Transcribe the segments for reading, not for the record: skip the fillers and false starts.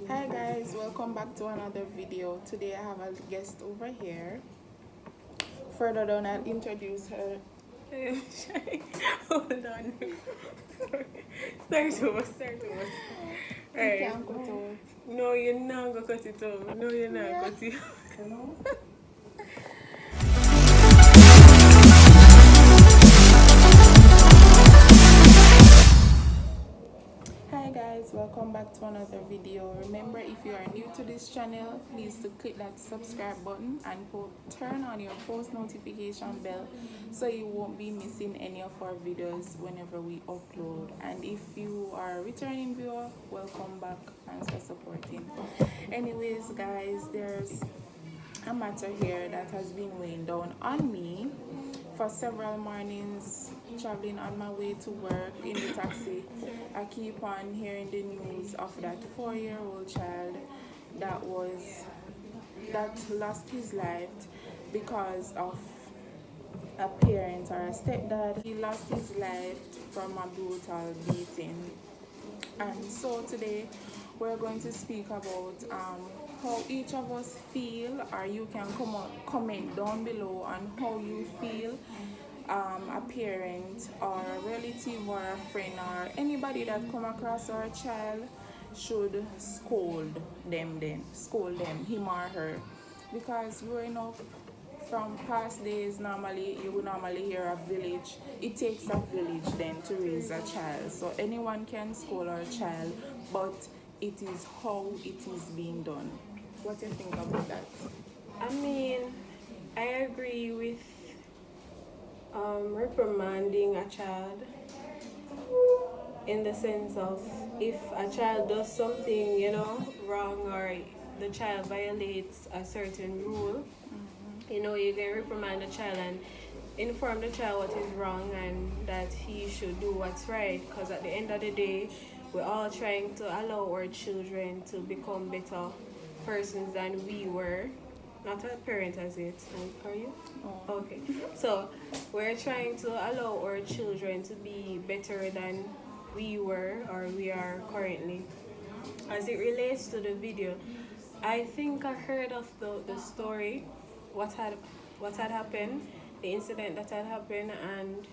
Hi guys, welcome back to another video. Today I have a guest over here. Further down, I'll introduce her. Hold on. Start over. You Right. can cut out. No, you're not gonna cut it out. No, you're not Yeah. cut it out. Hi guys, welcome back to another video. Remember, if you are new to this channel, please to click that subscribe button and turn on your post notification bell so you won't be missing any of our videos whenever we upload. And if you are a returning viewer, welcome back. Thanks for supporting. Anyways guys, there's a matter here that has been weighing down on me for several mornings traveling on my way to work in the taxi. I keep on hearing the news of that 4-year-old child that lost his life because of a parent or a stepdad. He lost his life from a brutal beating. And so today we're going to speak about how each of us feel, or you can comment down below on how you feel a parent or a relative or a friend or anybody that come across our child should scold them, him or her. Because growing up from past days, normally you would normally hear a village. It takes a village then to raise a child. So anyone can scold our child, but it is how it is being done. What do you think about that? I mean, I agree with reprimanding a child in the sense of if a child does something, wrong, or the child violates a certain rule, you can reprimand the child and inform the child what is wrong and that he should do what's right. Because at the end of the day, we're all trying to allow our children to become better persons than we were. Not a parent as it. Are you? Oh. Okay. So we're trying to allow our children to be better than we were or we are currently. As it relates to the video, I think I heard of the story, what had happened, the incident that had happened, and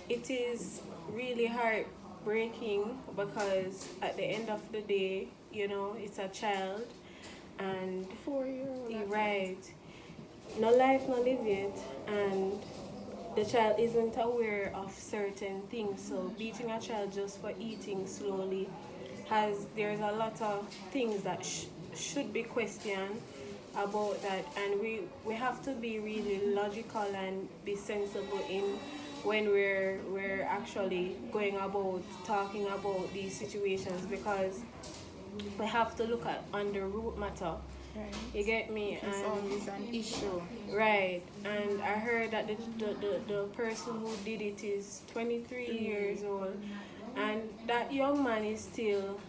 it is really heartbreaking because at the end of the day, it's a child and 4-year-old. right, no life, no live yet, and the child isn't aware of certain things. So beating a child just for eating slowly there's a lot of things that should be questioned about that, and we have to be really logical and be sensible in when we're actually going about talking about these situations, because we have to look at on the root matter. Right. You get me? It's always an issue. Right, and I heard that the person who did it is 23 years old, and that young man is still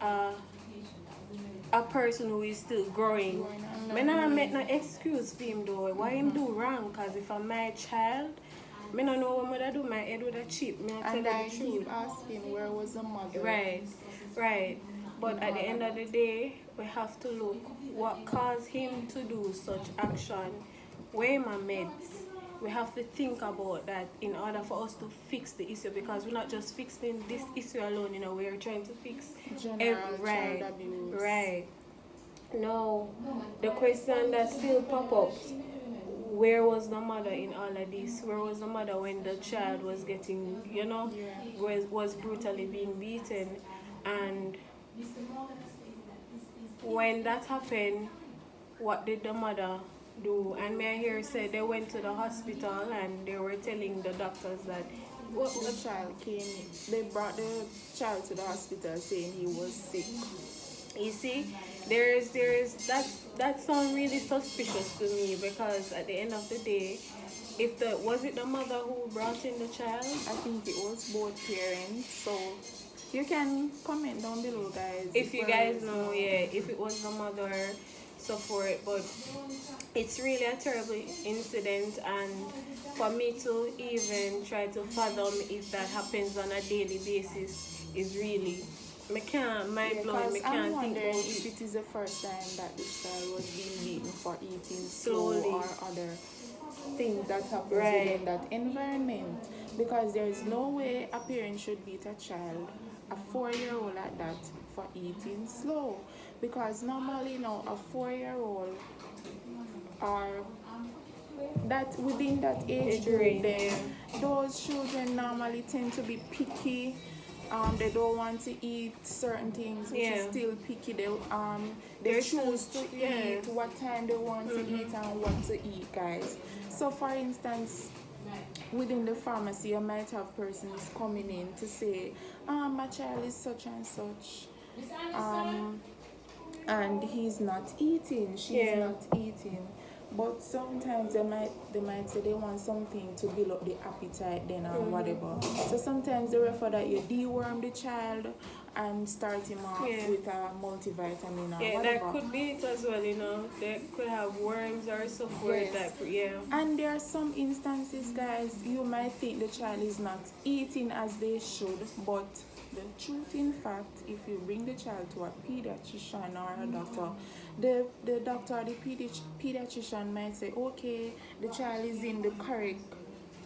a person who is still growing. Me not make no excuse for him though. Why him do wrong? Cause if I'm my child, me not know what I do. My head with a chip. Me I tell And I you the truth. keep asking, where was the mother? Right. But at the end of the day, we have to look what caused him to do such action. Where my meds? We have to think about that in order for us to fix the issue, because we're not just fixing this issue alone. We're trying to fix General child abuse. Right. No, the question that still pop up: where was the mother in all of this? Where was the mother when the child was getting, was brutally being beaten? And when that happened, what did the mother do? And may I hear say they went to the hospital and they were telling the doctors that The child they brought the child to the hospital saying he was sick. you see, that sounds really suspicious to me, because at the end of the day, if was it the mother who brought in the child? I think it was both parents. So you can comment down below, guys. If you guys know, if it was the mother, so for it. But it's really a terrible incident, and for me to even try to fathom if that happens on a daily basis is really me can't mind blowing. Me Because I'm can't think wondering about if it. it is the first time that the child was being beaten for eating Slowly. slow or other things that happens Right. within that environment. Because there is no way a parent should beat a child, a 4-year-old at that, for eating slow. Because normally, a 4-year-old or that within that age group, range, then those children normally tend to be picky. They don't want to eat certain things, which is Yeah. still picky. They They're choose still- to yeah. eat what time they want to eat and what to eat, guys. So, for instance, within the pharmacy, you might have persons coming in to say, my child is such and such, and he's not eating, she's Yeah. not eating. But sometimes they might say they want something to build up the appetite then or whatever. So sometimes they refer that you deworm the child and start him off Yeah. with a multivitamin or Yeah, whatever. that could be it as well, They could have worms or so forth. Yes. Yeah. And there are some instances, guys, you might think the child is not eating as they should, but the truth in fact, if you bring the child to a pediatrician or a doctor, the doctor or the pediatrician might say, okay, the child is in the correct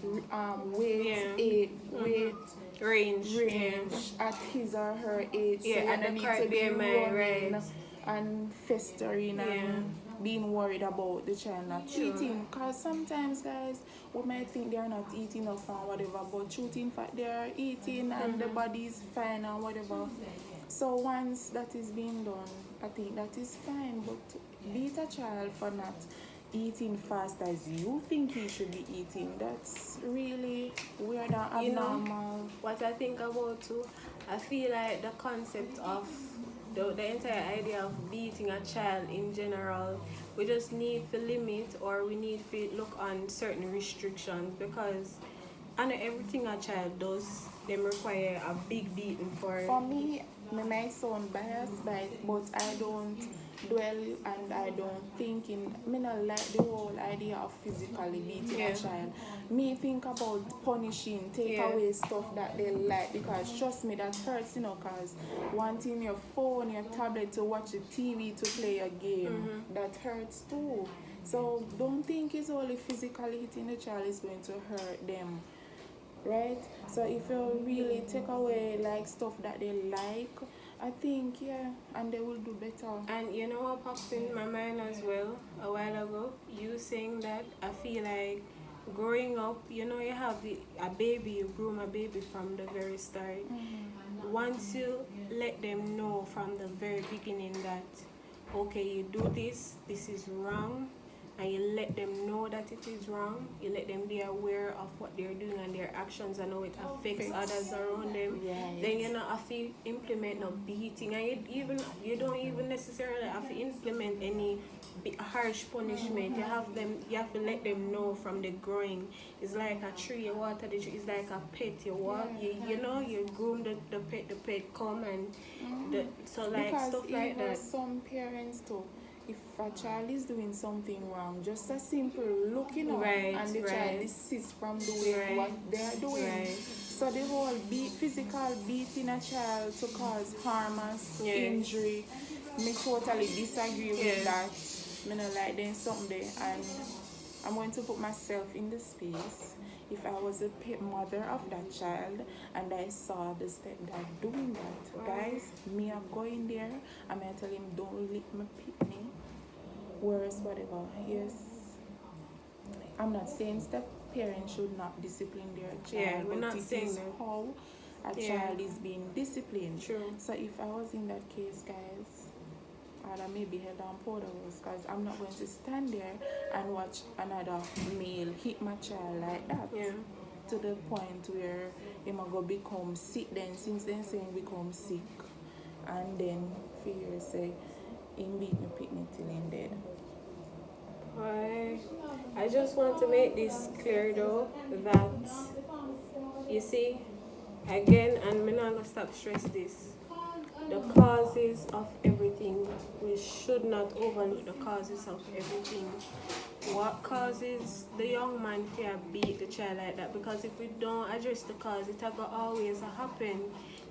weight, Yeah. weight Range. range at his or her age. Yeah, so you at the don't need correct to be BMI, running right. and festering and being worried about the child not eating. Because sometimes, guys, we might think they are not eating enough and whatever, but truth in fact they are eating and the body is fine and whatever. So once that is being done, I think that is fine. But to beat a child for not eating fast as you think he should be eating, that's really weird and You know, abnormal. what I think about too, I feel like the concept of the entire idea of beating a child in general, we just need to limit or we need to look on certain restrictions, because I know everything a child does, them require a big beating For me, me might sound biased, but I don't dwell and I don't think me not like the whole idea of physically beating a child. Me think about punishing, take away stuff that they like, because trust me, that hurts, cause wanting your phone, your tablet to watch the TV, to play a game, that hurts too. So don't think it's only physically hitting the child is going to hurt them. Right? So if you really take away like stuff that they like, I think and they will do better. And you know what popped in my mind as well a while ago? You saying that, I feel like growing up, you have a baby, you groom a baby from the very start. Once you let them know from the very beginning that, okay, you do this is wrong, and you let them know that it is wrong, you let them be aware of what they're doing and their actions and how it affects others around them, then you not have to implement no beating, and you don't even necessarily have to implement any harsh punishment. You have to let them know from the growing. It's like a tree, you water the tree. It's like a pet, you walk, you groom the pet come and so like because stuff like even that. some parents too, if a child is doing something wrong, just a simple looking up and the child desists from doing what they are doing. So the whole physical beating a child to cause harm or injury, me totally disagree with that. Me not like them something, and I'm going to put myself in the space. If I was a mother of that child and I saw the stepdad doing that, guys, me are going there and I tell him, don't lick my pitney, worse, whatever. Yes, I'm not saying step parents should not discipline their child, we're but not it saying is that. how a child is being disciplined. True. So if I was in that case, guys, I'd have maybe held on portables, because I'm not going to stand there and watch another male hit my child like that. To the point where he might go become sick then, since then saying become sick, and then fear say him beat me picnic till him dead. I just want to make this clear though, that you see, again, and I'm not gonna stop stress this, the causes of everything. We should not overlook the causes of everything. What causes the young man to beat the child like that? Because if we don't address the cause, it will always happen.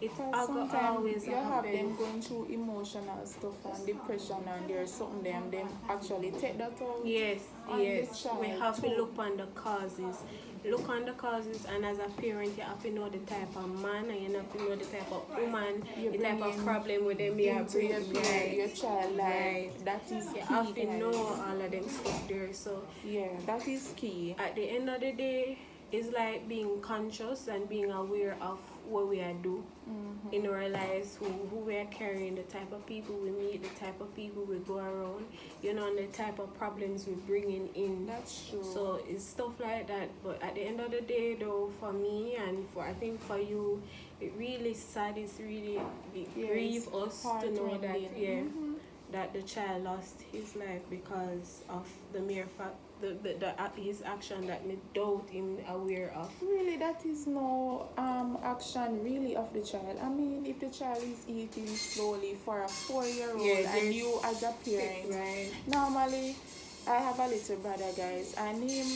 It Because always sometimes you have happen. them going through emotional stuff and depression, and there's something them actually take that out Yes, on the yes. child We have too. to look on the causes. Look on the causes, and as a parent, you have to know the type of man, and you have to know the type of woman, You the type bring of in problem with them. You into your right, your child life. right. That is You key, have to know guys. all of them stuff there. So Yeah, that is key. at the end of the day, it's like being conscious and being aware of what we are do in our lives, who we are carrying, the type of people we meet, the type of people we go around, you know, and the type of problems we're bringing in. That's true. So it's stuff like that. But at the end of the day, though, for me and for I think for you, it really sad. It's really grieve us to know that that the child lost his life because of the mere fact his action that without him aware of. Really, that is no action really of the child. I mean, if the child is eating slowly for a 4-year-old and you as a parent, right. Normally I have a little brother, guys, and him,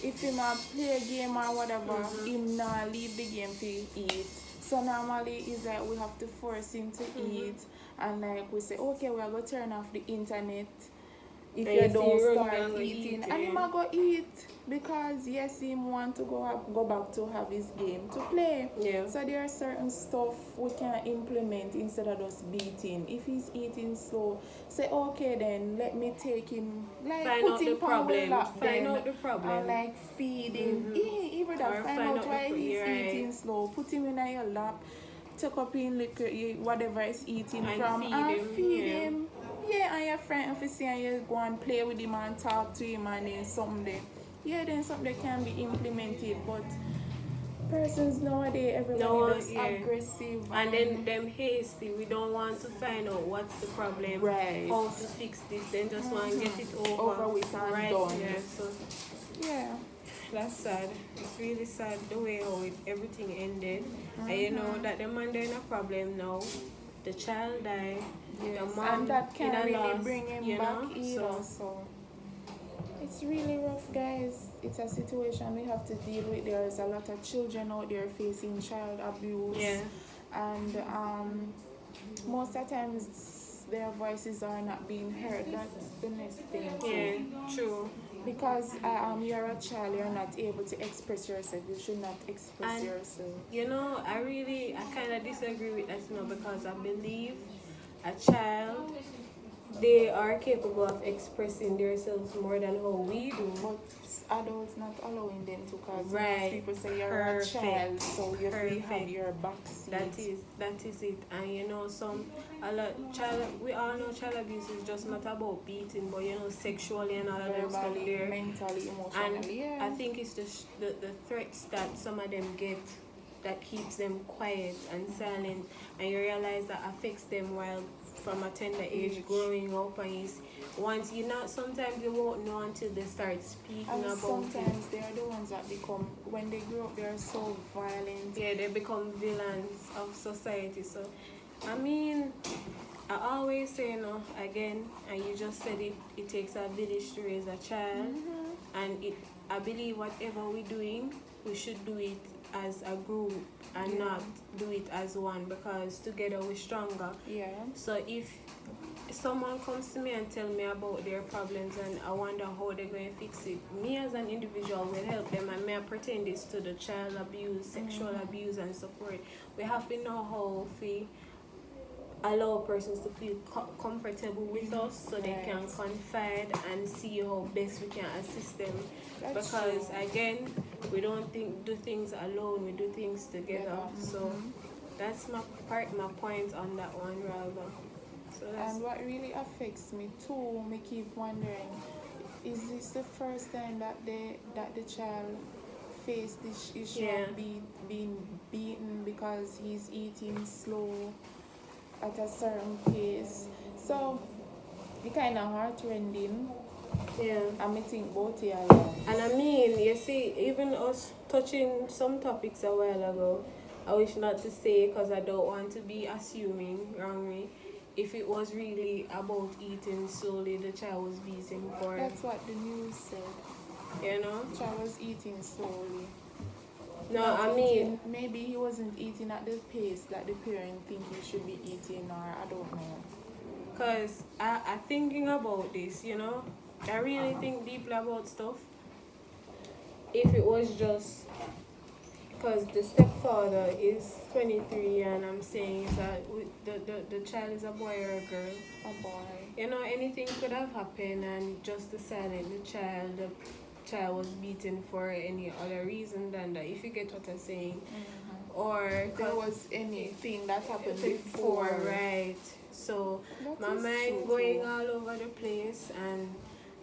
if him a play a game or whatever, him not leave the game to eat. So normally it's like we have to force him to eat, and like we say, okay, we are going to turn off the internet if you don't start eating, and him a go eat because yes, him want to go back to have his game to play. Yeah. So there are certain stuff we can implement instead of just beating. If he's eating slow, say okay, then let me take him, like find put him on the lap, find out the problem, and like feed him. Even that find out why he's eating slow. Put him in your lap, take up in liquor, whatever he's eating and from, and feed him. Yeah, and your friend, if you see and you go and play with him and talk to him and then something there. Yeah, then something can be implemented, but persons nowadays, everybody is aggressive. And then them hasty. We don't want to find out what's the problem, right, how to fix this, then just want to get it over with and done. Yeah, so yeah. That's sad. It's really sad the way how everything ended. And you know that the man there in a problem now. The child died. Yes. The mom and that can't really loss, bring him back either. So it's really rough, guys. It's a situation we have to deal with. There's a lot of children out there facing child abuse. Yeah. And most of the times their voices are not being heard. That's the next thing. Yeah, true. Because you're a child, you're not able to express yourself. You should not express yourself. You know, I kind of disagree with that, you know, because I believe a child, they are capable of expressing themselves more than how we do. But adults not allowing them to, because right. people say you're a child, so you have your back seat. That is it. And you know, we all know child abuse is just not about beating, but you know, sexually and all of that stuff there. Mentally, emotionally. And I think it's just the threats that some of them get that keeps them quiet and silent, and you realize that affects them while from a tender age growing up. And once you know, sometimes you won't know until they start speaking and about sometimes they are the ones that become, when they grow up, they are so violent. Yeah, they become villains of society. So I mean, I always say, you know, again, and you just said it takes a village to raise a child. And I believe whatever we're doing, we should do it as a group and not do it as one, because together we're stronger. Yeah. So if someone comes to me and tell me about their problems and I wonder how they're going to fix it, me as an individual will help them, and may I pertain this to the child abuse, sexual abuse and so forth. We have to know how to allow persons to feel comfortable with us, so they can confide and see how best we can assist them. That's because true. Again, we don't do things alone, we do things together. So that's my point on that one, rather. So and what really affects me too, me keep wondering, is this the first time that the child faced this issue of being beaten because he's eating slow at a certain pace? So it kind of heartrending. Yeah. I think both here. And I mean, you see, even us touching some topics a while ago, I wish not to say, because I don't want to be assuming wrongly, if it was really about eating slowly, the child was beaten for. That's what the news said. You know? The child was eating slowly. No, not I eating. mean, Maybe he wasn't eating at the pace that the parent think he should be eating, or I don't know. because I thinking about this, you know, I really think deeply about stuff. If it was just because the stepfather is 23 and I'm saying is that the child is a boy or a girl. A boy. You know, anything could have happened and just decided the child was beaten for any other reason than that, if you get what I'm saying. Or If there was anything that happened before, right? So That my is mind true going too. all over the place, and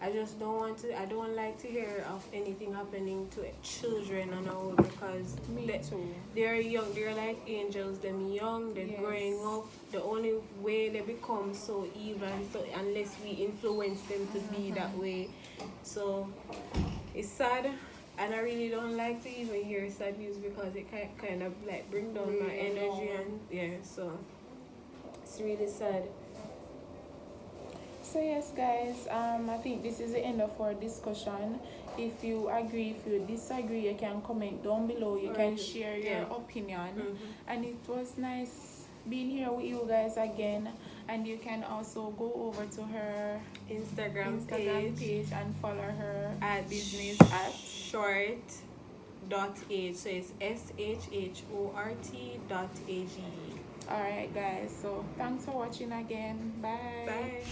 I just I don't like to hear of anything happening to children and all, because Me too. they're young, they're like angels, them young, they're Yes. growing up. The only way they become so evil, so unless we influence them to be that way. So it's sad, and I really don't like to even hear sad news because it kind of like bring down my Really energy, down. and yeah, so it's really sad. So yes, guys, I think this is the end of our discussion. If you agree, if you disagree, you can comment down below. You can share your opinion. And it was nice being here with you guys again. And you can also go over to her Instagram page and follow her at business at short.age. So it's short.age. Alright guys, so thanks for watching again. Bye. Bye.